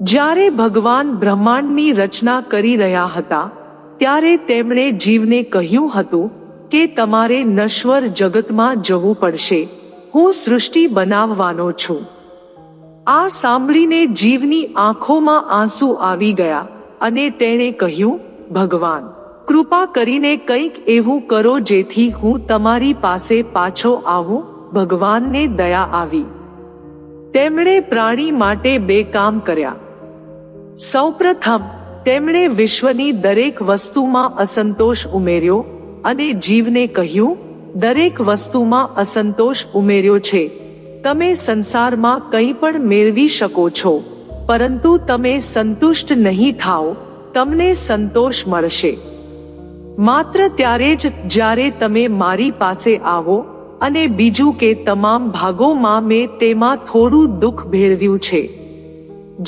જ્યારે ભગવાન બ્રહ્માંડની રચના કરી રહ્યા હતા ત્યારે તેમણે જીવને કહ્યું હતું કે તમારે નશ્વર જગતમાં જવું પડશે, હું સૃષ્ટિ બનાવવાનો છું. આ સાંભળીને જીવની આંખોમાં આંસુ આવી ગયા અને તેણે કહ્યું, ભગવાન, કૃપા કરીને કંઈક એવું કરો જેથી હું તમારી પાસે પાછો આવું. ભગવાનને દયા આવી. તેમણે પ્રાણી માટે 2 કામ કર્યા. સૌપ્રથમ તેમણે વિશ્વની દરેક વસ્તુમાં અસંતોષ ઉમેર્યો અને જીવને કહ્યું, દરેક વસ્તુમાં અસંતોષ ઉમેર્યો છે. તમે સંસારમાં કંઈ પણ મેળવી શકો છો, પરંતુ તમે સંતુષ્ટ નહીં થાઓ, તમને સંતોષ મળશે માત્ર ત્યારે જ જ્યારે તમે મારી પાસે આવો. અને બીજું કે તમામ ભાગોમાં મેં તેમાં થોડું દુઃખ ભેળવ્યું છે,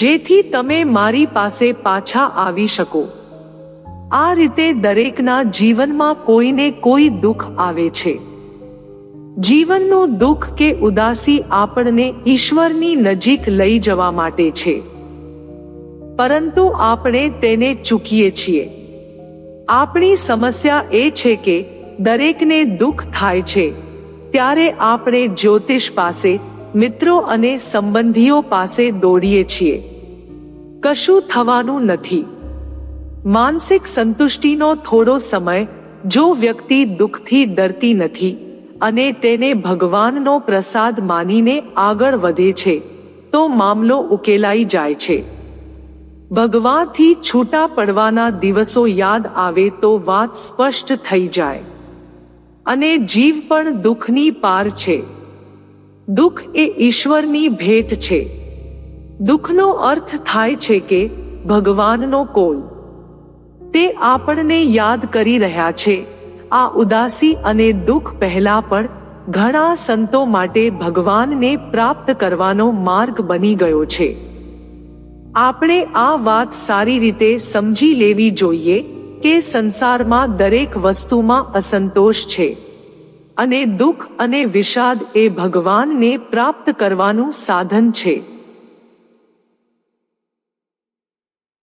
જેથી તમે મારી પાસે પાછા આવી શકો. આ રીતે દરેકના જીવનમાં કોઈને કોઈ દુઃખ આવે છે. જીવનનું દુઃખ કે ઉદાસી આપણને ઈશ્વરની નજીક લઈ જવા માટે છે, પરંતુ આપણે તેને ચૂકીએ છીએ. આપણી સમસ્યા એ છે કે દરેકને દુઃખ થાય છે ત્યારે આપણે જ્યોતિષ પાસે, મિત્રો અને સંબંધીઓ પાસે દોડીએ છીએ. કશું થવાનું નથી. માનસિક સંતુષ્ટિનો થોડો સમય, જો વ્યક્તિ દુઃખથી ડરતી નથી અને તેને ભગવાનનો પ્રસાદ માનીને આગળ વધે છે, તો મામલો ઉકેલાઈ જાય છે. ભગવાનથી છૂટા પડવાના દિવસો યાદ આવે તો વાત સ્પષ્ટ થઈ જાય. અને જીવ પણ દુઃખની પાર છે. દુઃખ એ ઈશ્વરની ભેટ છે. દુઃખનો અર્થ થાય છે કે ભગવાનનો કોલ. તે આપણને યાદ કરી રહ્યા છે. આ ઉદાસી અને દુઃખ પહેલા પણ ઘણા સંતો માટે ભગવાનને પ્રાપ્ત કરવાનો માર્ગ બની ગયો છે. આપણે આ વાત સારી રીતે સમજી લેવી જોઈએ કે સંસારમાં દરેક વસ્તુમાં અસંતોષ છે અને દુઃખ અને વિષાદ એ ભગવાનને પ્રાપ્ત કરવાનું સાધન છે.